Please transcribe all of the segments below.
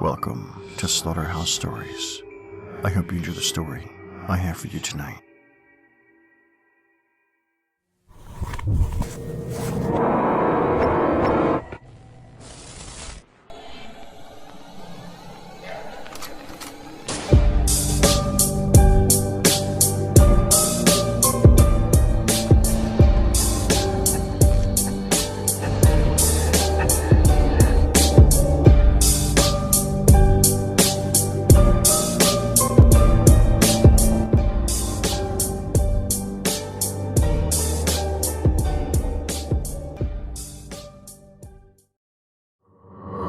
Welcome to Slaughterhouse Stories. I hope you enjoy the story I have for you tonight.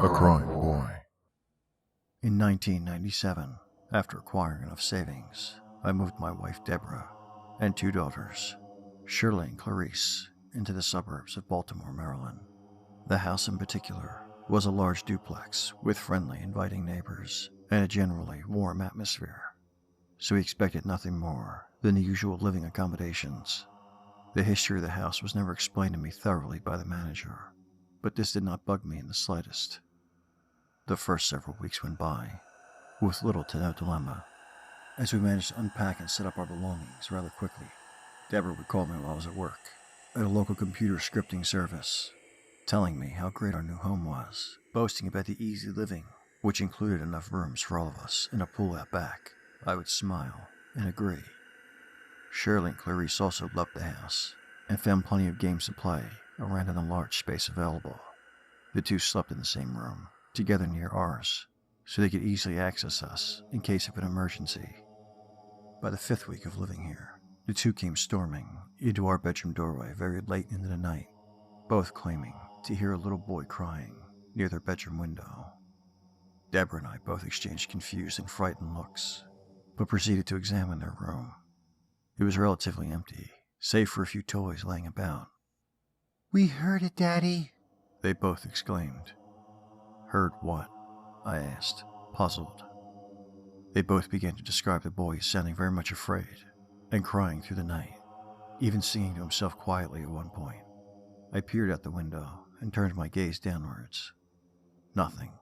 A Crying Boy. In 1997, after acquiring enough savings, I moved my wife Deborah and two daughters, Shirley and Clarice, into the suburbs of Baltimore, Maryland. The house in particular was a large duplex with friendly, inviting neighbors and a generally warm atmosphere, so we expected nothing more than the usual living accommodations. The history of the house was never explained to me thoroughly by the manager, but this did not bug me in the slightest. The first several weeks went by, with little to no dilemma. As we managed to unpack and set up our belongings rather quickly, Deborah would call me while I was at work, at a local computer scripting service, telling me how great our new home was, boasting about the easy living, which included enough rooms for all of us and a pool out back. I would smile and agree. Shirley and Clarice also loved the house, and found plenty of games to play around in the large space available. The two slept in the same room, together near ours, so they could easily access us in case of an emergency. By the fifth week of living here, the two came storming into our bedroom doorway very late into the night, both claiming to hear a little boy crying near their bedroom window. Deborah and I both exchanged confused and frightened looks, but proceeded to examine their room. It was relatively empty, save for a few toys laying about. "We heard it, Daddy," they both exclaimed. "Heard what?" I asked, puzzled. They both began to describe the boy as sounding very much afraid and crying through the night, even singing to himself quietly at one point. I peered out the window and turned my gaze downwards. Nothing.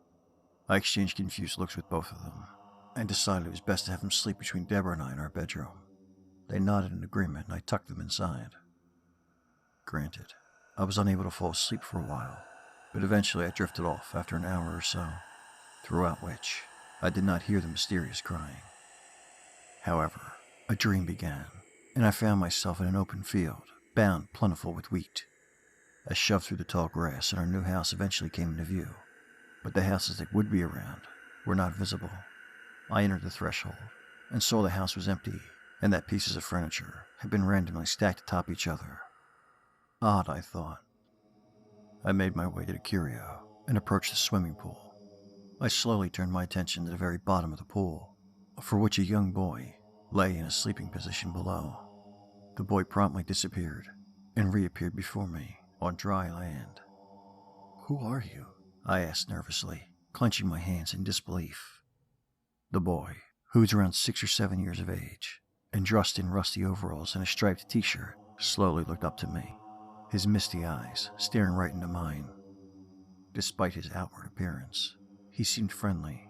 I exchanged confused looks with both of them and decided it was best to have them sleep between Deborah and I in our bedroom. They nodded in agreement and I tucked them inside. Granted, I was unable to fall asleep for a while, but eventually I drifted off after an hour or so, throughout which I did not hear the mysterious crying. However, a dream began, and I found myself in an open field, bound plentiful with wheat. I shoved through the tall grass, and our new house eventually came into view, but the houses that would be around were not visible. I entered the threshold, and saw the house was empty, and that pieces of furniture had been randomly stacked atop each other. Odd, I thought. I made my way to the curio and approached the swimming pool. I slowly turned my attention to the very bottom of the pool, for which a young boy lay in a sleeping position below. The boy promptly disappeared and reappeared before me on dry land. "Who are you?" I asked nervously, clenching my hands in disbelief. The boy, who was around 6 or 7 years of age, and dressed in rusty overalls and a striped t-shirt, slowly looked up to me, his misty eyes staring right into mine. Despite his outward appearance, he seemed friendly,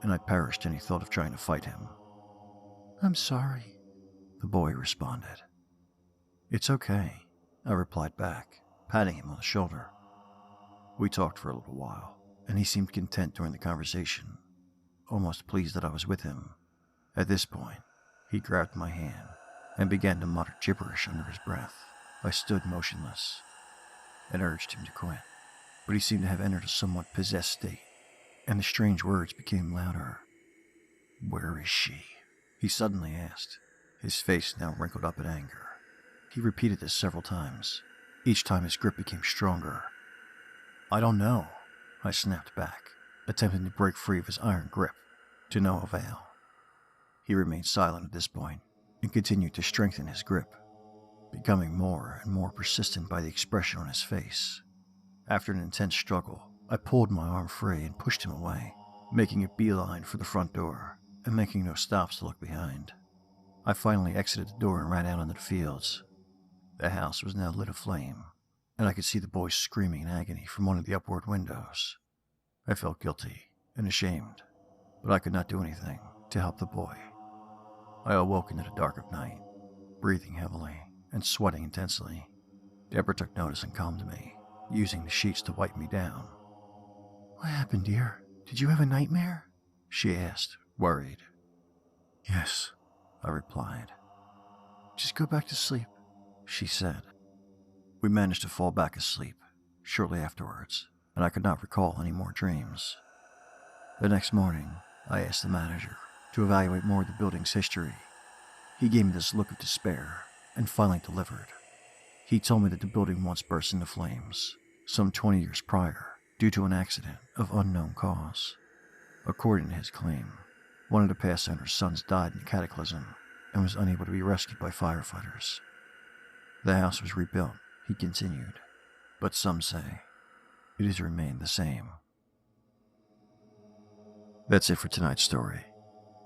and I perished any thought of trying to fight him. "I'm sorry," the boy responded. "It's okay," I replied back, patting him on the shoulder. We talked for a little while, and he seemed content during the conversation, almost pleased that I was with him. At this point, he grabbed my hand and began to mutter gibberish under his breath. I stood motionless and urged him to quit, but he seemed to have entered a somewhat possessed state, and the strange words became louder. "Where is she?" he suddenly asked, his face now wrinkled up in anger. He repeated this several times. Each time his grip became stronger. "I don't know," I snapped back, attempting to break free of his iron grip, to no avail. He remained silent at this point and continued to strengthen his grip, becoming more and more persistent by the expression on his face. After an intense struggle, I pulled my arm free and pushed him away, making a beeline for the front door and making no stops to look behind. I finally exited the door and ran out into the fields. The house was now lit aflame, and I could see the boy screaming in agony from one of the upward windows. I felt guilty and ashamed, but I could not do anything to help the boy. I awoke into the dark of night, breathing heavily and sweating intensely. Deborah took notice and calmed me, using the sheets to wipe me down. "What happened, dear? Did you have a nightmare?" she asked, worried. "Yes," I replied. "Just go back to sleep," she said. We managed to fall back asleep shortly afterwards, and I could not recall any more dreams. The next morning, I asked the manager to evaluate more of the building's history. He gave me this look of despair and finally delivered. He told me that the building once burst into flames, some 20 years prior, due to an accident of unknown cause. According to his claim, one of the past owner's sons died in the cataclysm and was unable to be rescued by firefighters. The house was rebuilt, he continued, but some say it has remained the same. That's it for tonight's story.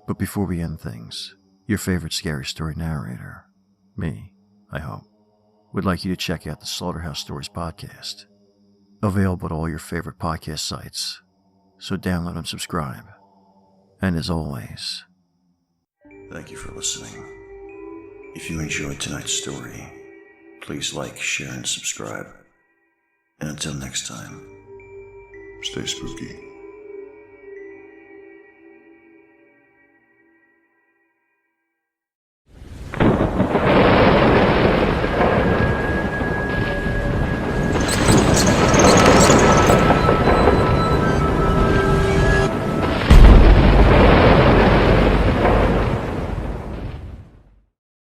But before we end things, your favorite scary story narrator, me, I hope, would like you to check out the Slaughterhouse Stories podcast. Available at all your favorite podcast sites, so download and subscribe. And as always, thank you for listening. If you enjoyed tonight's story, please like, share, and subscribe. And until next time, stay spooky.